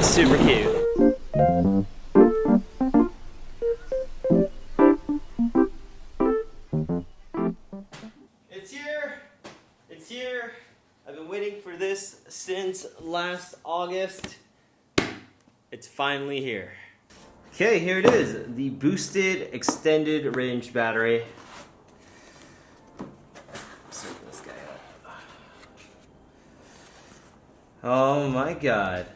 super cute. It's here. It's here. I've been waiting for this since last August. It's finally here. Okay, here it is. The boosted extended range battery. Let's open this guy up. Oh my god.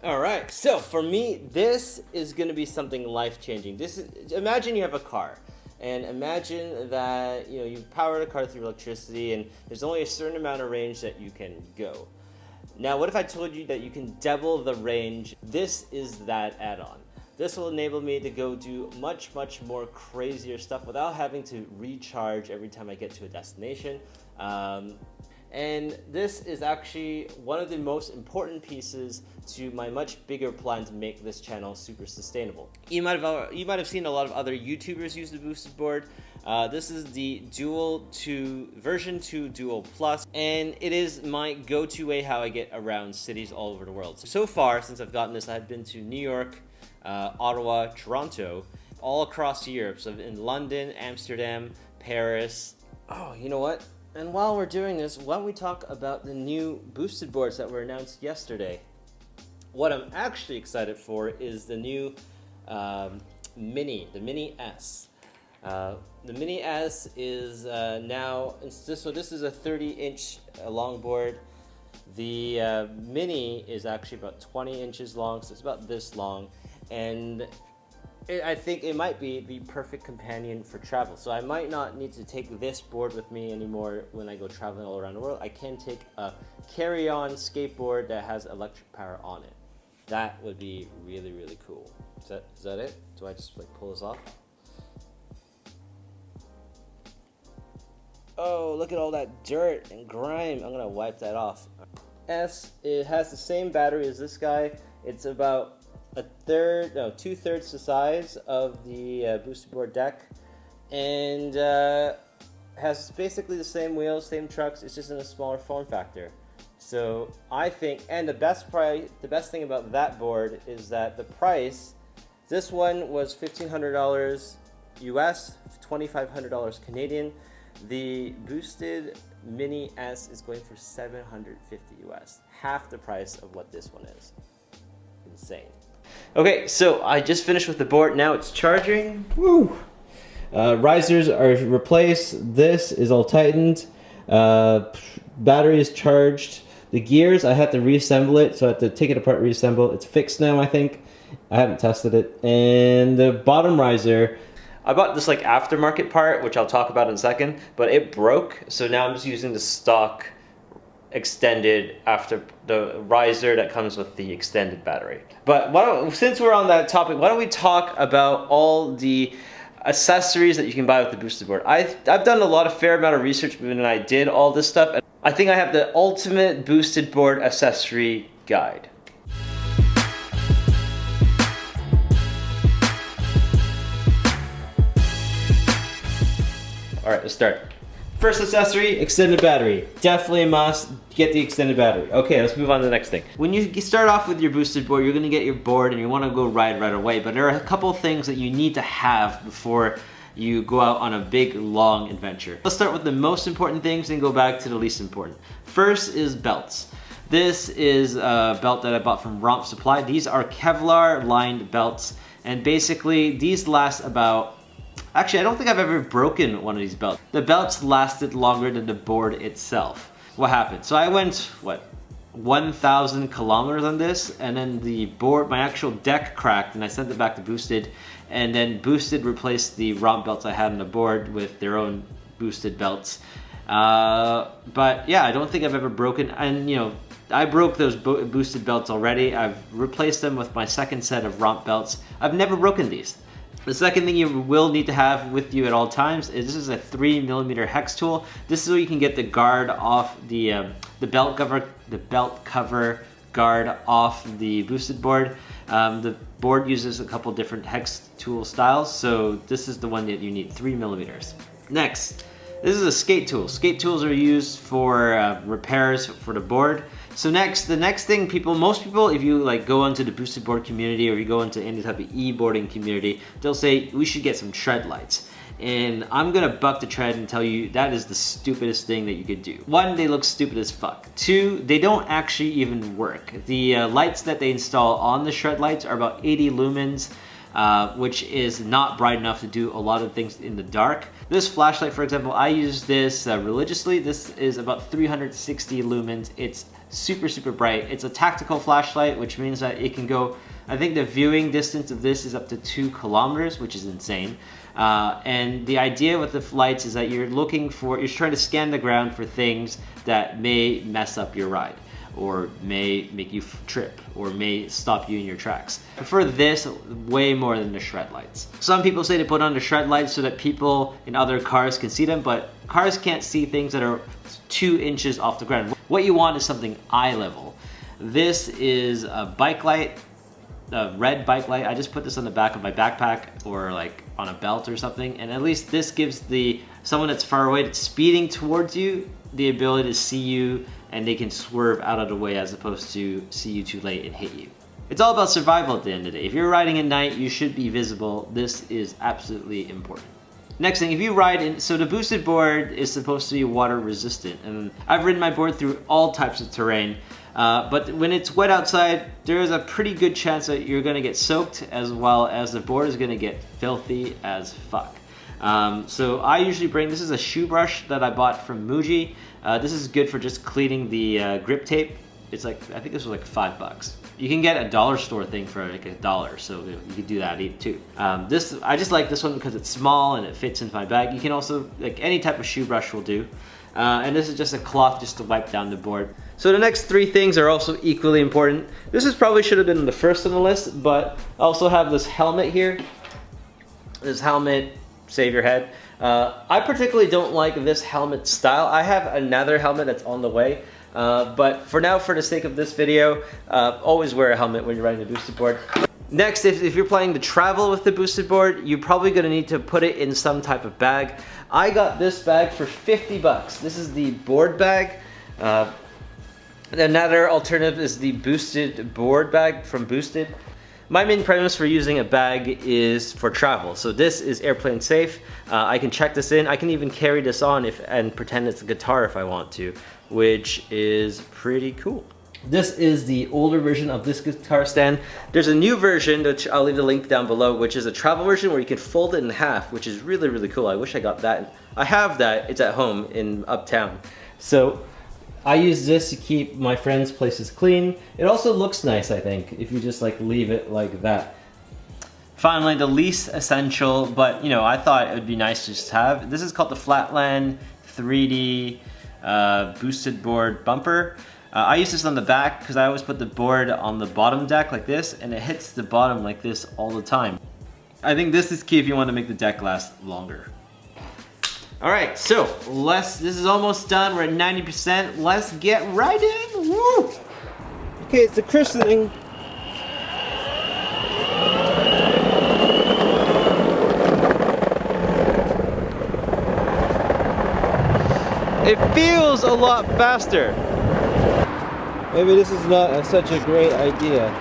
Alright, so for me, this is going to be something life-changing. Imagine you have a car. And imagine that you power the car through electricity and there's only a certain amount of range that you can go. Now what if I told you that you can double the range? This is that add-on. This will enable me to go do much more crazier stuff without having to recharge every time I get to a destination. And this is actually one of the most important pieces to my much bigger plan to make this channel super sustainable. You might have seen a lot of other YouTubers use the boosted board. This is the version 2 Dual Plus, and it is my go-to way how I get around cities all over the world. So far, since I've gotten this, I've been to New York, Ottawa, Toronto, all across Europe. So in London, Amsterdam, Paris. Oh, you know what? And while we're doing this, why don't we talk about the new boosted boards that were announced yesterday? What I'm actually excited for is the new Mini, the Mini S. The Mini S is now, so this is a 30-inch long board. The Mini is actually about 20 inches long, so it's about this long. And I think it might be the perfect companion for travel. So I might not need to take this board with me anymore when I go traveling all around the world. I can take a carry-on skateboard that has electric power on it. That would be really cool. Is that it? Do I just pull this off? Oh, look at all that dirt and grime. I'm gonna wipe that off. It has the same battery as this guy. It's about two-thirds the size of the boosted board deck, and has basically the same wheels, same trucks. It's just in a smaller form factor. So I think, and the best thing about that board is that the price. This one was $1,500 US, $2,500 Canadian. The boosted Mini S is going for $750 US, half the price of what this one is. Insane. Okay, so I just finished with the board. Now it's charging. Woo! Risers are replaced. This is all tightened. Battery is charged. The gears, I had to reassemble it, so I had to take it apart, reassemble. It's fixed now, I think. I haven't tested it. And the bottom riser, I bought this aftermarket part, which I'll talk about in a second, but it broke, so now I'm just using the stock extended after the riser that comes with the extended battery. But since we're on that topic, why don't we talk about all the accessories that you can buy with the boosted board. I've done a fair amount of research when I did all this stuff, and I think I have the ultimate boosted board accessory guide. Alright, let's start. First accessory, extended battery. Definitely a must, get the extended battery. Okay, let's move on to the next thing. When you start off with your boosted board, you're gonna get your board and you wanna go ride right away, but there are a couple of things that you need to have before you go out on a big, long adventure. Let's start with the most important things and go back to the least important. First is belts. This is a belt that I bought from Romp Supply. These are Kevlar lined belts, and basically these last about, actually, I don't think I've ever broken one of these belts. The belts lasted longer than the board itself. What happened? So I went, 1,000 kilometers on this, and then the board, my actual deck cracked, and I sent it back to Boosted, and then Boosted replaced the Romp belts I had on the board with their own boosted belts. But yeah, I don't think I've ever broken, and I broke those boosted belts already. I've replaced them with my second set of Romp belts. I've never broken these. The second thing you will need to have with you at all times is this is a 3mm hex tool. This is where you can get the guard off the belt cover guard off the boosted board. The board uses a couple different hex tool styles, so this is the one that you need, 3mm. Next, this is a skate tool. Skate tools are used for repairs for the board. So the next thing most people, if you like go onto the boosted board community or you go into any type of e-boarding community, they'll say we should get some tread lights. And I'm gonna buck the trend and tell you that is the stupidest thing that you could do. One, they look stupid as fuck. Two, they don't actually even work. The lights that they install on the Shred lights are about 80 lumens, which is not bright enough to do a lot of things in the dark. This flashlight, for example, I use this religiously. This is about 360 lumens. It's super, super bright. It's a tactical flashlight, which means that it can go, I think the viewing distance of this is up to 2 kilometers, which is insane. And the idea with the lights is that you're trying to scan the ground for things that may mess up your ride, or may make you trip, or may stop you in your tracks. I prefer this way more than the Shred lights. Some people say to put on the Shred lights so that people in other cars can see them, but cars can't see things that are 2 inches off the ground. What you want is something eye level. This is a bike light, a red bike light. I just put this on the back of my backpack or like on a belt or something, and at least this gives someone that's far away that's speeding towards you the ability to see you, and they can swerve out of the way as opposed to see you too late and hit you. It's all about survival at the end of the day. If you're riding at night, you should be visible. This is absolutely important. Next thing, if you ride in, so the boosted board is supposed to be water resistant, and I've ridden my board through all types of terrain, but when it's wet outside, there is a pretty good chance that you're gonna get soaked, as well as the board is gonna get filthy as fuck. So I usually this is a shoe brush that I bought from Muji. This is good for just cleaning the grip tape. It's like, I think this was like $5. You can get a dollar store thing for like $1, so you could do that too. I just like this one because it's small and it fits in my bag. You can also, like any type of shoe brush will do. And this is just a cloth just to wipe down the board. So the next 3 things are also equally important. This probably should have been the first on the list, but I also have this helmet here. This helmet, save your head. I particularly don't like this helmet style. I have another helmet that's on the way. But for now, for the sake of this video, always wear a helmet when you're riding the boosted board. Next, if you're planning to travel with the boosted board, you're probably going to need to put it in some type of bag. I got this bag for $50. This is the board bag. Another alternative is the boosted board bag from Boosted. My main premise for using a bag is for travel. So this is airplane safe. I can check this in. I can even carry this on and pretend it's a guitar if I want to, which is pretty cool. This is the older version of this guitar stand. There's a new version, which I'll leave the link down below, which is a travel version where you can fold it in half, which is really, really cool. I wish I got that. I have that. It's at home in Uptown. So I use this to keep my friends' places clean. It also looks nice, I think, if you just like leave it like that. Finally, the least essential, but you know, I thought it would be nice to just have. This is called the Flatland 3D boosted board bumper. I use this on the back because I always put the board on the bottom deck like this, and it hits the bottom like this all the time. I think this is key if you want to make the deck last longer. Alright, so this is almost done. We're at 90%. Let's get right in. Woo! Okay, it's the christening. It feels a lot faster. Maybe this is not such a great idea.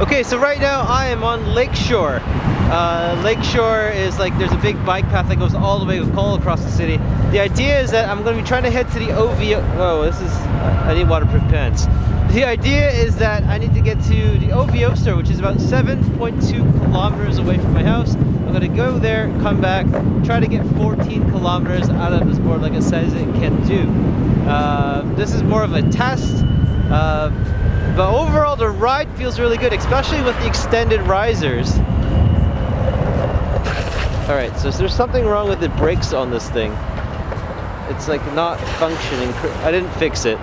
Okay, so right now I am on Lakeshore. Lakeshore is like, there's a big bike path that goes all the way all across the city. The idea is that I'm going to be trying to head to the OVO. Oh, I need waterproof pants. The idea is that I need to get to the OVO store, which is about 7.2 kilometers away from my house. I'm going to go there, come back, try to get 14 kilometers out of this board like it says it can do. This is more of a test. But overall, the ride feels really good, especially with the extended risers. Alright, so there's something wrong with the brakes on this thing. It's like not functioning. I didn't fix it.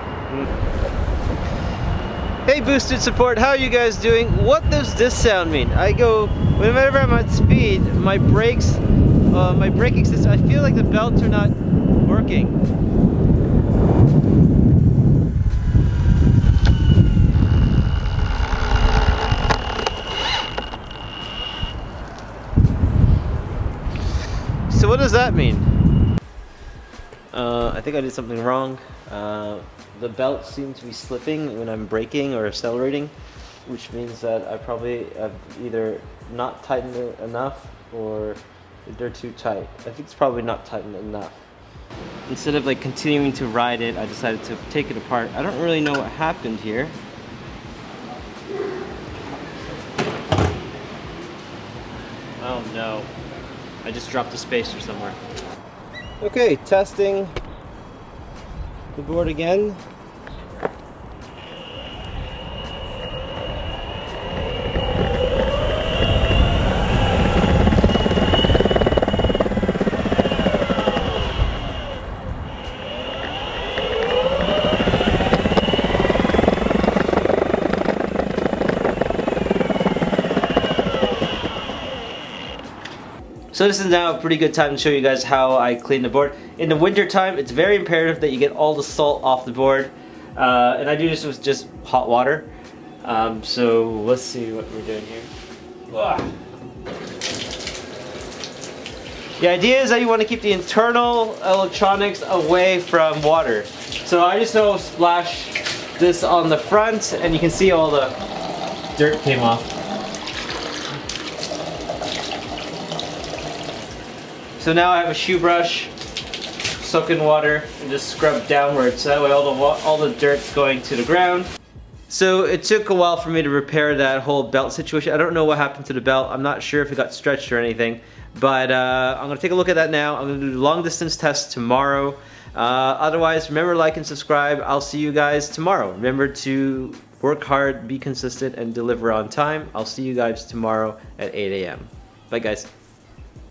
Hey Boosted Support, how are you guys doing? What does this sound mean? Whenever I'm at speed, my braking system, I feel like the belts are not working. so what does that mean? I think I did something wrong. The belt seems to be slipping when I'm braking or accelerating, which means that I probably have either not tightened it enough or they're too tight. I think it's probably not tightened enough. Instead of like continuing to ride it, I decided to take it apart. I don't really know what happened here. Oh no, I just dropped a spacer somewhere. Okay, testing the board again. So this is now a pretty good time to show you guys how I clean the board. In the winter time, it's very imperative that you get all the salt off the board. And I do this with just hot water. So let's see what we're doing here. Ugh. The idea is that you want to keep the internal electronics away from water. So I just know splash this on the front and you can see all the dirt came off. So now I have a shoe brush, soak in water, and just scrub downwards. So that way all the dirt's going to the ground. So it took a while for me to repair that whole belt situation. I don't know what happened to the belt. I'm not sure if it got stretched or anything. But I'm gonna take a look at that now. I'm gonna do the long distance test tomorrow. Otherwise, remember to like and subscribe. I'll see you guys tomorrow. Remember to work hard, be consistent, and deliver on time. I'll see you guys tomorrow at 8 a.m. Bye guys.